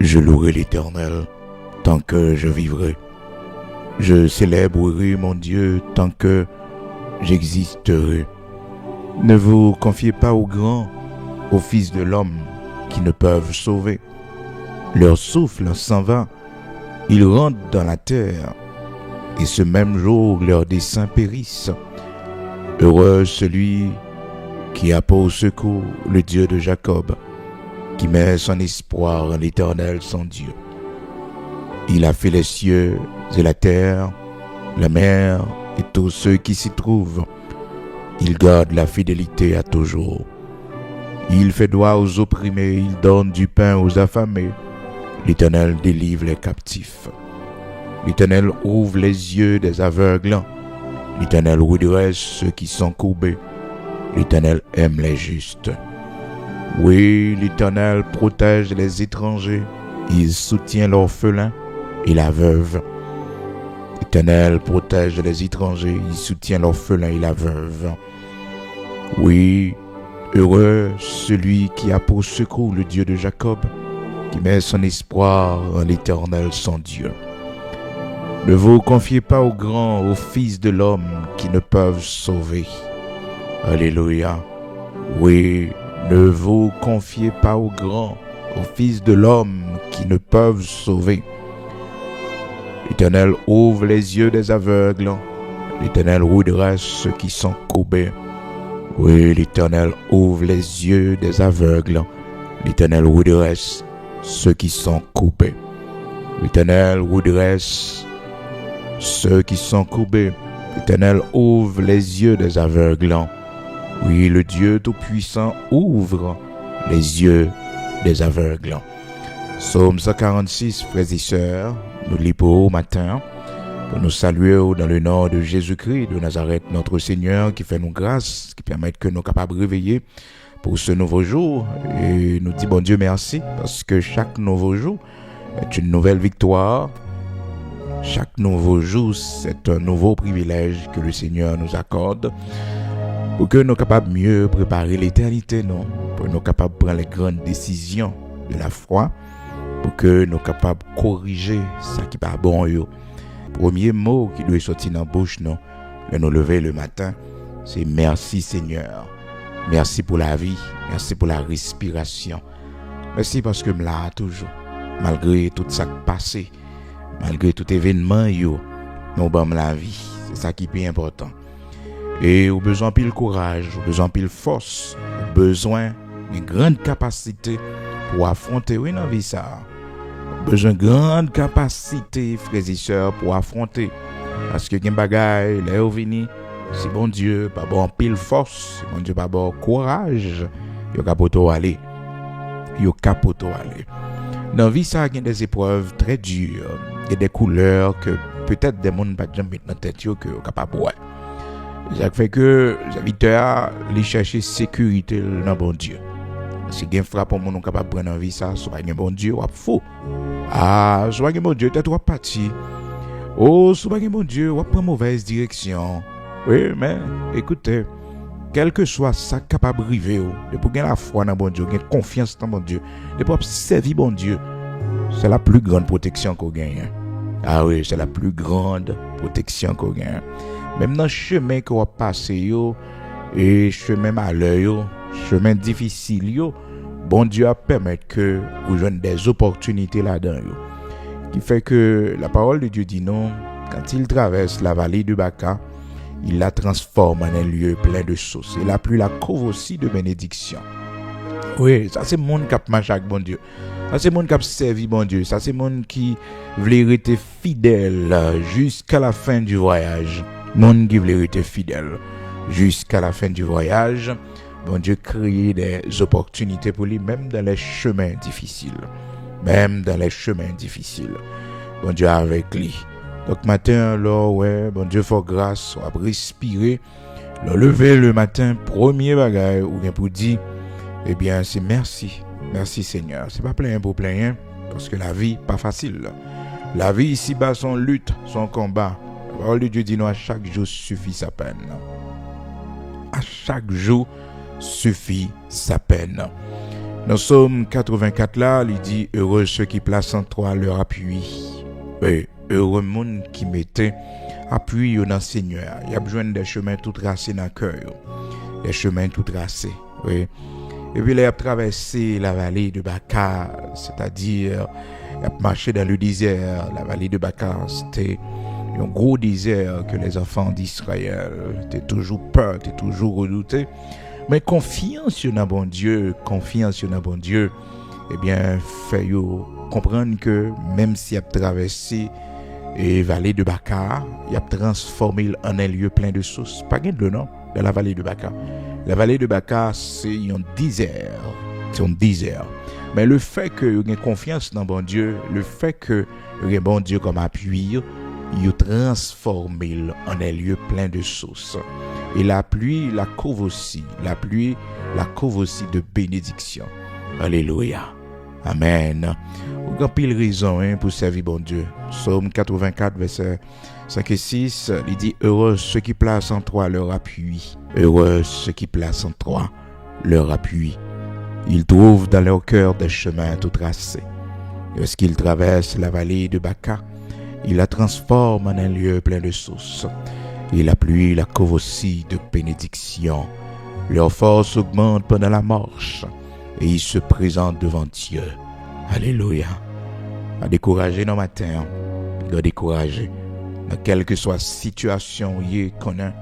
Je louerai l'Éternel tant que je vivrai. Je célébrerai mon Dieu tant que j'existerai. Ne vous confiez pas aux grands, aux fils de l'homme qui ne peuvent sauver. Leur souffle s'en va, ils rentrent dans la terre, et ce même jour leurs desseins périssent. Heureux celui qui a pour secours le Dieu de Jacob, qui met son espoir en l'Éternel son Dieu. Il a fait les cieux et la terre, la mer et tous ceux qui s'y trouvent. Il garde la fidélité à toujours. Il fait droit aux opprimés, il donne du pain aux affamés. L'Éternel délivre les captifs. L'Éternel ouvre les yeux des aveugles. L'Éternel redresse ceux qui sont courbés. L'Éternel aime les justes. Oui, l'Éternel protège les étrangers. Il soutient l'orphelin et la veuve. L'Éternel protège les étrangers. Il soutient l'orphelin et la veuve. Oui, heureux celui qui a pour secours le Dieu de Jacob, qui met son espoir en l'Éternel son Dieu. Ne vous confiez pas aux grands, aux fils de l'homme qui ne peuvent sauver. Alléluia. Oui, ne vous confiez pas aux grands, aux fils de l'homme qui ne peuvent sauver. L'Éternel ouvre les yeux des aveugles. L'Éternel redresse ceux qui sont courbés. Oui, l'Éternel ouvre les yeux des aveugles. L'Éternel redresse ceux qui sont courbés. L'Éternel redresse ceux qui sont courbés. L'Éternel ouvre les yeux des aveugles. Oui, le Dieu Tout-Puissant ouvre les yeux des aveugles. Psaume 146, frères et sœurs, nous lisons au matin pour nous saluer dans le nom de Jésus-Christ de Nazareth, notre Seigneur, qui fait nous grâce, qui permet que nous soyons capables de réveiller pour ce nouveau jour. Et nous disons, bon Dieu, merci, parce que chaque nouveau jour est une nouvelle victoire. Chaque nouveau jour, c'est un nouveau privilège que le Seigneur nous accorde pour que nous soyons capables de mieux préparer l'éternité, non? Pour que nous soyons capables de prendre les grandes décisions de la foi, pour que nous soyons capables de corriger ce qui n'est pas bon. Premier mot qui doit sortir dans la bouche, non? De nous lever le matin, c'est merci Seigneur. Merci pour la vie, merci pour la respiration. Merci parce que je suis là toujours, malgré tout ça qui passe, malgré tout événement, nous avons la vie. C'est ça qui est plus important. Et au besoin de courage, au besoin de force, au besoin d'une grande capacité pour affronter dans la vie ça. Au besoin de grande capacité, frères et sœurs, pour affronter. Parce que les bagailles, les ovini, c'est bon Dieu, pas bon pile force, c'est bon Dieu, pas bon courage, yo capoto aller. Yo capoto aller. Dans la vie ça, il y a des épreuves très dures, il y a des couleurs que peut-être des gens ne pas jamais mettre dans tête que yo capable ouais. Ça fait que les habitants les chercher sécurité dans bon Dieu. Si gen frappe pour moun capable prendre en vie ça, soit gen bon Dieu ou faux. Ah, soit gen bon Dieu t'es trop parti. Oh, soit gen bon Dieu ou prend mauvaise direction. Oui, mais écoutez, quel que soit ça capable arriver de pour gagner la foi dans bon Dieu, gagner confiance dans bon Dieu, de pour servir bon Dieu, c'est la plus grande protection qu'on gagne. Ah oui, c'est la plus grande protection qu'on gagne. Même dans le chemin qu'on va passer yo et chemin malheur yo, chemin difficile yo, bon Dieu a permis que vous joignez des opportunités là-dedans yo. Qui fait que la parole de Dieu dit non, quand il traverse la vallée de Baca, il la transforme en un lieu plein de sources. Il a plu la couvre aussi de bénédiction. Oui, ça c'est monde qui a marché avec bon Dieu. Ça c'est monde qui a servi bon Dieu. Ça c'est monde qui voulait rester fidèle jusqu'à la fin du voyage. Monde qui voulait rester fidèle jusqu'à la fin du voyage. Bon Dieu crée des opportunités pour lui, même dans les chemins difficiles. Même dans les chemins difficiles. Bon Dieu est avec lui. Donc matin, là, ouais, bon Dieu fait grâce, on va respirer. Le lever le matin, premier bagage, ou bien pour dire, eh bien, c'est merci. Merci Seigneur. C'est pas plein pour plein, parce que la vie, pas facile. La vie ici-bas, son lutte, son combat. La parole de Dieu dit, non, à chaque jour suffit sa peine. À chaque jour suffit sa peine. Dans Psaume 84 là, il dit heureux ceux qui placent en toi leur appui. Oui, heureux monde qui mettait appui dans le Seigneur. Il y a besoin des chemins tout tracés dans le cœur. Des chemins tout tracés. Oui. Et puis il a traversé la vallée de Baca, c'est-à-dire il a marché dans le désert. La vallée de Baca, c'était un gros désert que les enfants d'Israël étaient toujours peur, étaient toujours redoutés. Mais confiance dans bon Dieu, eh bien, fait comprendre que même s'il a traversé la vallée de Baca, il a transformé en un lieu plein de sources. Pas gain de nom dans la vallée de Baca. La vallée de Baca, c'est un désert. C'est un désert. Mais le fait que vous ayez confiance dans bon Dieu, le fait que vous ayez bon Dieu comme appui, il transformé en un lieu plein de sources. Et la pluie, la couvre aussi. La pluie, la couvre aussi de bénédiction. Alléluia. Amen. Vous avez pile raison pour servir bon Dieu. Psaume 84, verset 5 et 6, il dit heureux ceux qui placent en toi leur appui. Heureux ceux qui placent en toi leur appui. Ils trouvent dans leur cœur des chemins tout tracés. Lorsqu'ils traversent la vallée de Baca, il la transforme en un lieu plein de sources. Et la pluie la couvre aussi de bénédictions. Leur force augmente pendant la marche et ils se présentent devant Dieu. Alléluia. Pas décourager nos matins. Pas décourager. Dans quelle que soit la situation qu'on a,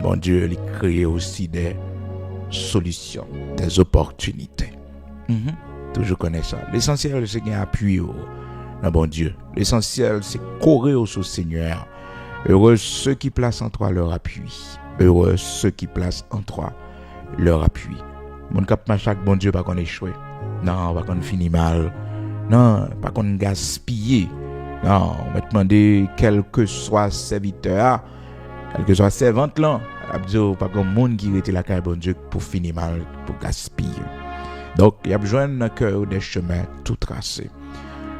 bon Dieu il crée aussi des solutions, des opportunités. Toujours connais ça. L'essentiel c'est qu'il y a appui dans bon Dieu. L'essentiel c'est courir sur le Seigneur. Heureux ceux qui placent en toi leur appui. Heureux ceux qui placent en toi leur appui. Mon cap chaque bon Dieu pas qu'on échoué. Non, pas qu'on finit mal. Non, pas qu'on gaspiller. Non, on va demander quel que soit serviteur, quel que soit servante là, pas comme monde qui était la caille bon Dieu pour finir mal, pour gaspiller. Donc, il y a besoin d'un cœur des chemins tout tracés.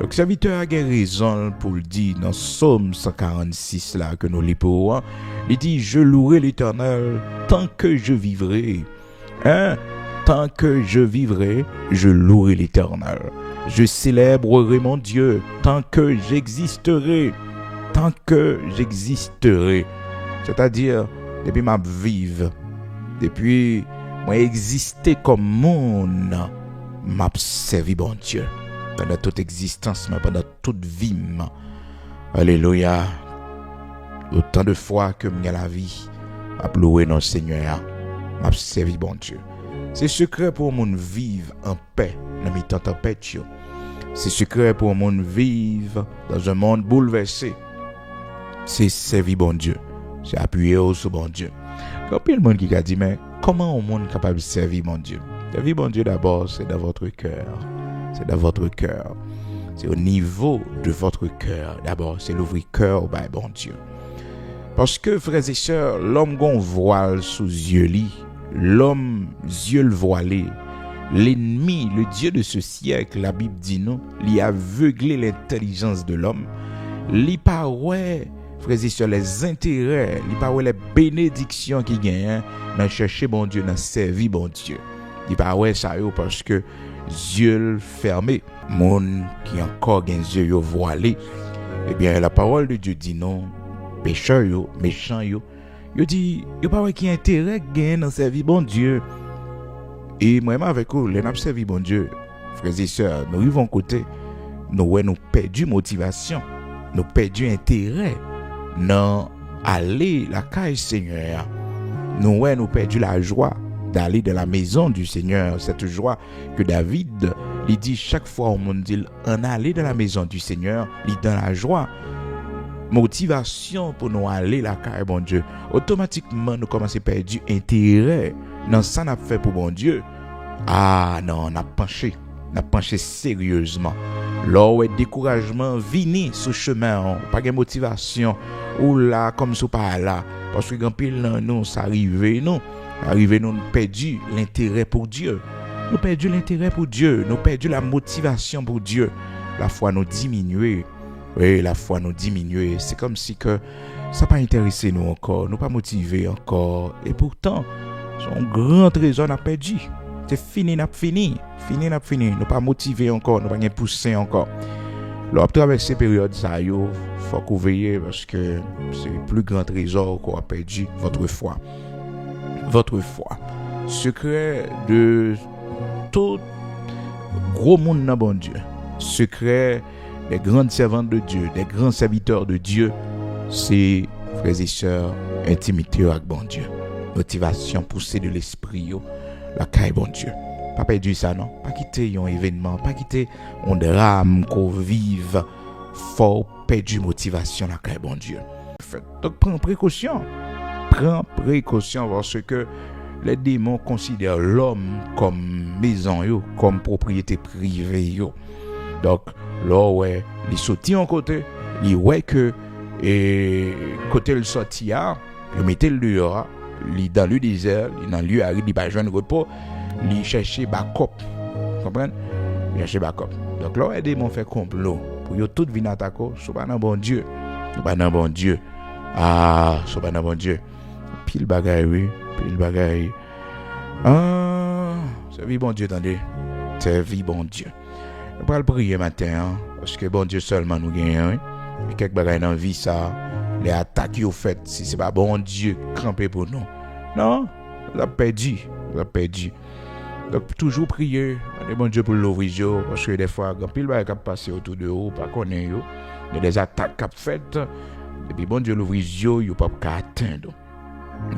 Donc, le serviteur a raison pour le dire dans Psaume 146 là que nous lisons. Il dit je louerai l'Éternel tant que je vivrai. Tant que je vivrai, je louerai l'Éternel. Je célébrerai mon Dieu tant que j'existerai. Tant que j'existerai. C'est-à-dire, depuis ma vive, depuis moi exister comme monde, m'a servi bon Dieu. Pendant toute existence, mais pendant toute vie. Alléluia. Autant de fois que j'ai la vie, m'a loué dans le Seigneur, m'a servi bon Dieu. C'est secret pour mon vivre en paix dans mes temps tempêtes. C'est secret pour mon vivre dans un monde bouleversé. C'est servir bon Dieu. C'est appuyer sur bon Dieu. Quand il y a le monde qui a dit, mais comment un monde capable de servir bon Dieu? Servir bon Dieu d'abord, c'est dans votre cœur. C'est dans votre cœur. C'est au niveau de votre cœur. D'abord, c'est l'ouvrir cœur au bon Dieu. Parce que, frères et sœurs, l'homme gon voile sous yeux li, l'homme yeux voilé, l'ennemi, le Dieu de ce siècle, la Bible dit non, il a aveuglé l'intelligence de l'homme, il pas ouais, frères et sœurs, les intérêts, il pas ouais les bénédictions qui gagnent dans chercher bon Dieu, dans servir bon Dieu. Il pas ouais ça yo parce que yeux fermés, monde qui encore gagne yeux voilés. Eh bien la parole de Dieu dit non, pécheur yo, méchant yo dit yo pas qui intérêt gain dans servir bon Dieu. Et moi avec vous, les n'a servi bon Dieu. Frères et sœurs, nous vivons côté nous perdu motivation, nous perdu intérêt dans aller la caille Seigneur. Nous perdu la joie d'aller dans la maison du Seigneur, cette joie que David il dit chaque fois au monde dit on aller dans la maison du Seigneur, il dans la joie. Motivation pour nous aller la caille bon Dieu. Automatiquement nous commençons à perdre intérêt dans ça n'a fait pour bon Dieu. Ah non, on a penché sérieusement. Lors où découragement vini sur chemin, pas de motivation ou là comme ça pas là parce que quand pile nous ça arrivé nous perdu l'intérêt pour Dieu. Nous perdu l'intérêt pour Dieu, nous perdu la motivation pour Dieu. La foi nous diminuer. Oui, la foi nous diminuer. C'est comme si que ça pas intéressé nous encore, nous pas motivé encore. Et pourtant, son grand trésor n'a perdu. C'est fini, n'a fini. Nous pas motivé encore, nous pas poussé encore. Alors, traverser ces périodes, ça y est, faut qu'on veille parce que c'est le plus grand trésor qu'on a perdu, votre foi. Votre foi. Secret de tout gros monde dans bon Dieu. Secret des grandes servantes de Dieu, des grands serviteurs de Dieu, c'est, frères et sœurs, intimité avec bon Dieu. Motivation poussée de l'esprit, la caille bon Dieu. Pas perdu ça, non? Pas quitter un événement, pas quitter un drame qu'on vive. Faut perdre motivation, la caille bon Dieu. Donc, prends précaution. Prends précaution parce que les démons considèrent l'homme comme maison, comme propriété privée. Donc, là, ouais, il sortit en côté, il ouais que, et côté le sorti, il mettait le dehors, il dans le désert, il dans le lieu aride, il va joindre repos, il cherchait backup. Vous comprenez? Il cherchait backup. Donc, là, les démons fait complot pour yo tout venir attaquer, c'est pas dans bon Dieu. C'est pas dans bon Dieu. Ah, c'est pas dans bon Dieu. Pile bagaille, oui, pile bagaille. Ah, c'est vie bon Dieu, attendez. C'est vie bon Dieu. On va le prier matin, parce que bon Dieu seulement nous gagne. Hein? Et quelques bagailles dans la vie, ça, les attaques qu'ils ont faites, si c'est pas bon Dieu camper pour nous. Non, on a perdu. Donc, toujours prier, demander bon Dieu pour l'ouvrir, parce que des fois, quand pile bagaille qui passe autour de vous, pas connaître, il y a des attaques qui sont faites, et puis bon Dieu l'ouvrir, il n'y a pas qu'à atteindre.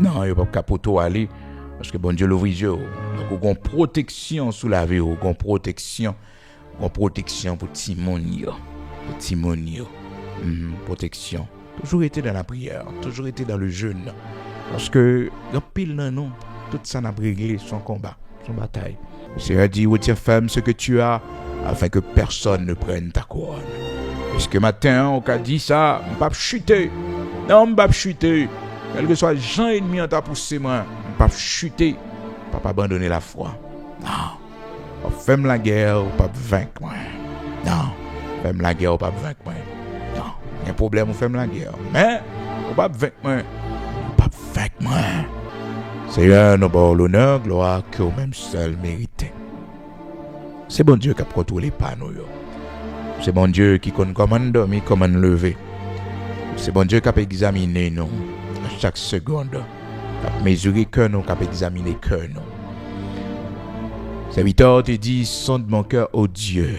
Non, il n'y a pas qu'à poteau aller, parce que bon Dieu l'ouvrir, donc on a une protection sous la vie, on a une protection pour Timonio. Protection. Toujours été dans la prière, toujours été dans le jeûne. Parce que, dans pile nan non, tout ça n'a pas réglé son combat, son bataille. Le Seigneur dit, retiens ferme ce que tu as, afin que personne ne prenne ta couronne. Est-ce que matin, on a dit ça, on ne va pas chuter. Non, on ne va pas chuter. Quel que soit Jean ennemi en t'a poussé, moi, on ne va pas chuter. On ne va pas abandonner la foi. Non. On fait la guerre, on ne va pas vaincre, moi. Non. On fait la guerre, on ne va pas vaincre, moi. Non. Il y a un problème, on fait la guerre. Mais, on ne va pas vaincre, moi. On ne va pas vaincre, moi. Seigneur, nous avons l'honneur, gloire que vous-même seul méritez. C'est bon Dieu qui a contrôlé pas nous. C'est bon Dieu qui connaît comment dormir, comment lever. C'est bon Dieu qui a examiné nous à chaque seconde. Qui a mesuré que nous, qui a examiné que nous. Serviteur te dit, sonde mon cœur, ô Dieu.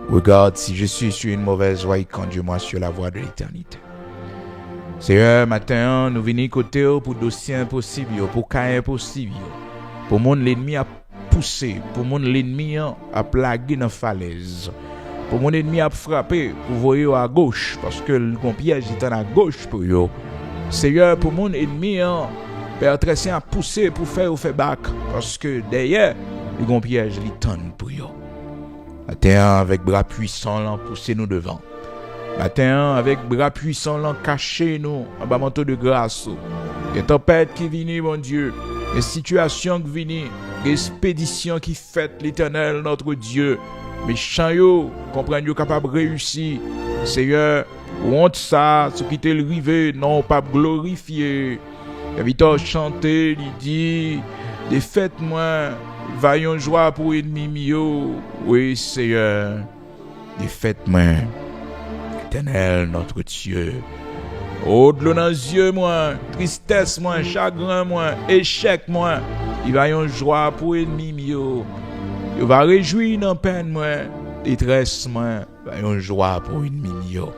Regarde si je suis sur une mauvaise voie et conduis-moi sur la voie de l'éternité. Seigneur, matin, nous venons côté pour dossier impossible, pour cas impossible. Pour mon l'ennemi a poussé, pour mon l'ennemi a plagué dans la falaise. Pour mon ennemi a frappé, pour voir à gauche, parce que le piège est à gauche pour eux. Seigneur, pour mon ennemi, Père très saint a poussé pour faire back, parce que derrière, le piège est tonne pour eux. Matin, avec bras puissants, poussez nous devant. Matin, avec bras puissants, cachez nous en bas manteau de grâce. Des tempêtes qui viennent, mon Dieu. Des situations qui viennent. Des expéditions qui fêtent l'Éternel, notre Dieu. Méchants, comprenez, capable de réussir. Seigneur, honte ça, ce qui t'est rivé, non pas glorifié. Invite chanter, il dit, défaites-moi, vaillons joie pour ennemi mio. Oui, Seigneur, défaites-moi. Éternel, notre Dieu. Oh, de l'eau dans les yeux, moi, tristesse, moi, chagrin, moi, échec, moi. Il va y avoir joie pour ennemi, mio. Il va réjouir dans peine, moi. Détresse, moi, il va y avoir joie pour ennemi, mio.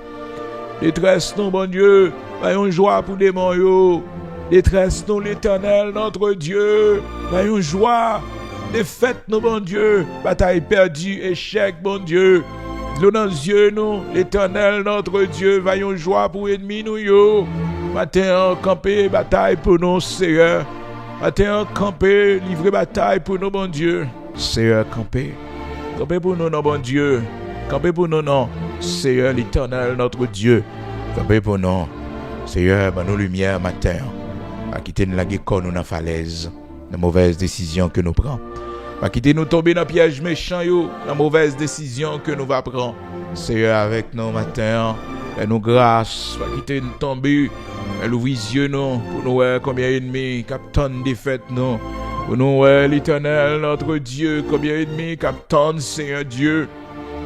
Détresse, non, bon Dieu, il va y avoir joie pour démon, yo. Détresse, non, l'Éternel, notre Dieu. Il va y avoir joie. Défaite, non, bon Dieu. Bataille perdue, échec, bon Dieu. L'eau dans les yeux, nous, l'Éternel, notre Dieu, vaillons joie pour ennemi, nous, yo. Matin, camper, bataille pour nous, Seigneur. Matin, camper, livrer bataille pour nous, bon Dieu. Seigneur, camper. Camper pour nous, non, bon Dieu. Camper pour nous, non. Seigneur, l'Éternel, notre Dieu. Camper pour nous. Seigneur, ben nos lumières, matin. À quitter nous la guécon, nous, dans la falaise. La mauvaise décision que nous prenons. Va quitter nous tomber dans le piège méchant, la mauvaise décision que nous va prendre. Seigneur, avec nous matin, nous grâce, va quitter nous tomber, elle ouvre les yeux nous, pour nous voir combien d'ennemis, capitaine défaite nous. Pour nous, ouais, l'Éternel, notre Dieu, combien d'ennemis captonnent, Seigneur Dieu.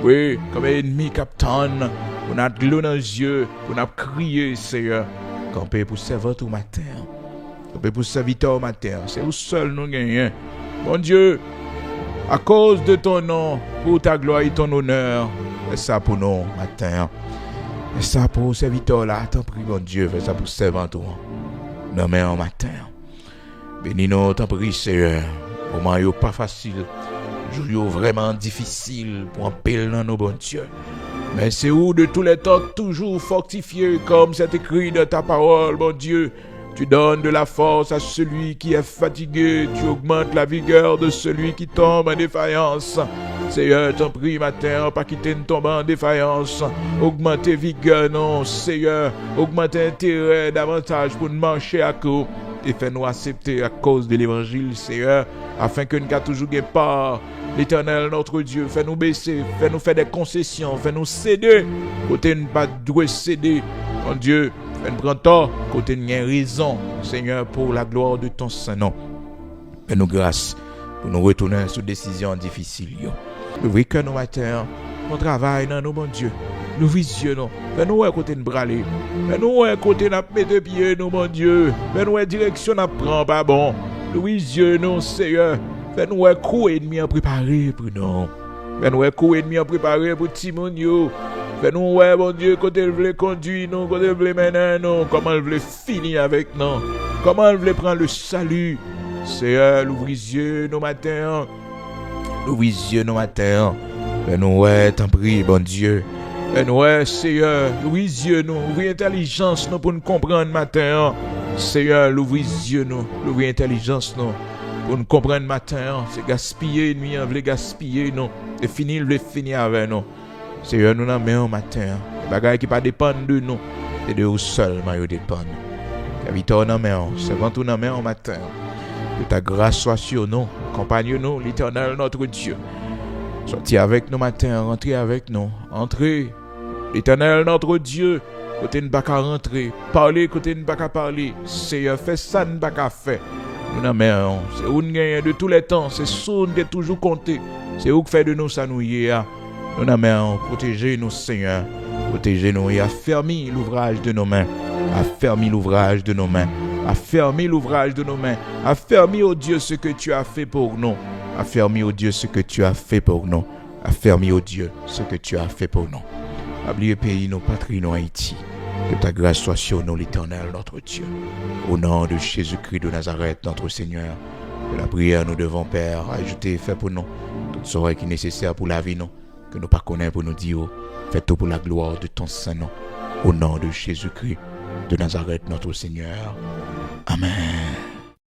Oui, combien d'ennemis captonnent. Pour notre glou dans les yeux, pour notre crier, Seigneur. Camper pour servir tout matin. Camper pour serviteur au matin. C'est où seul nous gagnons. Mon Dieu, à cause de ton nom, pour ta gloire et ton honneur, fais ça pour nous matin. Fais ça pour serviteur là. T'en prie, mon Dieu, fais ça pour serviteur. Non, mais en matin. Bénis-nous, t'en prie, Seigneur. Moment yo pas facile. Jour yo vraiment difficile pour un pile dans nos bons dieux. Mais c'est où de tous les temps toujours fortifié comme c'est écrit dans ta parole, mon Dieu. Tu donnes de la force à celui qui est fatigué. Tu augmentes la vigueur de celui qui tombe en défaillance. Seigneur, t'en prie matin, pas quitter de tomber en défaillance. Augmenter vigueur, non, Seigneur. Augmenter intérêt davantage pour nous marcher à coup. Et fais-nous accepter à cause de l'évangile, Seigneur, afin que nous ayons toujours part. L'Éternel, notre Dieu, fais-nous baisser, fais-nous faire des concessions, fais-nous céder. Côté nous pas doit céder, mon Dieu, fais-nous prendre tort, côté nous avons raison, Seigneur, pour la gloire de ton Saint-Nom. Fais-nous grâce pour nous retourner sur décisions difficiles. Ouvrir que nous matin, on travaille dans nos, mon Dieu. Nous visionnons. Fais-nous côté de braler. Fais-nous côté de mettre pied, nous, mon Dieu. Fais-nous direction à prendre, pas bon. Nous visionnons, Seigneur. Fais-nous coup ennemi à préparer pour nous. Fais-nous coup ennemi à préparer pour Timonio. Fais-nous, mon Dieu, côté il veut conduire nous, côté il veut mener nous, comment il veut finir avec nous. Comment il veut prendre le salut. Seigneur, ouvre les yeux nos matins. Ouvre les yeux nos matins. Fais-nous, t'en prie, bon Dieu. Fais-nous, Seigneur, ouvre les yeux nous, ouvre l'intelligence nous pour nous comprendre matin. Seigneur, ouvre les yeux nous, ouvre l'intelligence nous pour nous comprendre matin. C'est gaspiller, nous on veut gaspiller nous. Et finir, le finir avec nous. Seigneur, nous n'avons matin. Les bagages qui ne dépendent de nous, c'est de nous seulement qui dépendent. Serviteur dans main, servant dans main matin. Que ta grâce soit sur nous, accompagne-nous, l'Éternel notre Dieu. Sortez avec nous matin, rentrez avec nous, entrez. L'Éternel notre Dieu, côté nous pas qu'à rentrer, parler côté nous pas qu'à parler. Seigneur, fais ça nous pas qu'à faire. Nous n'avons c'est où nous gagnons de tous les temps, c'est sûr nous toujours compté. C'est où que fait de nous ça nous y est. Nous n'avons protégez-nous Seigneur, protégez-nous et affermis l'ouvrage de nos mains. Affermis l'ouvrage de nos mains. Affermis l'ouvrage de nos mains. Affermis, oh Dieu, ce que tu as fait pour nous. Affermis, oh Dieu, ce que tu as fait pour nous. Affermis, oh Dieu, ce que tu as fait pour nous. Oubliez pays, nos patries, nos Haïti. Que ta grâce soit sur nous, l'Éternel, notre Dieu. Au nom de Jésus-Christ de Nazareth, notre Seigneur. Que la prière, nous devons, Père, ajouter et faire pour nous toute soirée qui est nécessaire pour la vie, nous. Que nous pas connaissons pour nous dire, fais tout pour la gloire de ton Saint-Nom. Au nom de Jésus-Christ de Nazareth, notre Seigneur. Amen.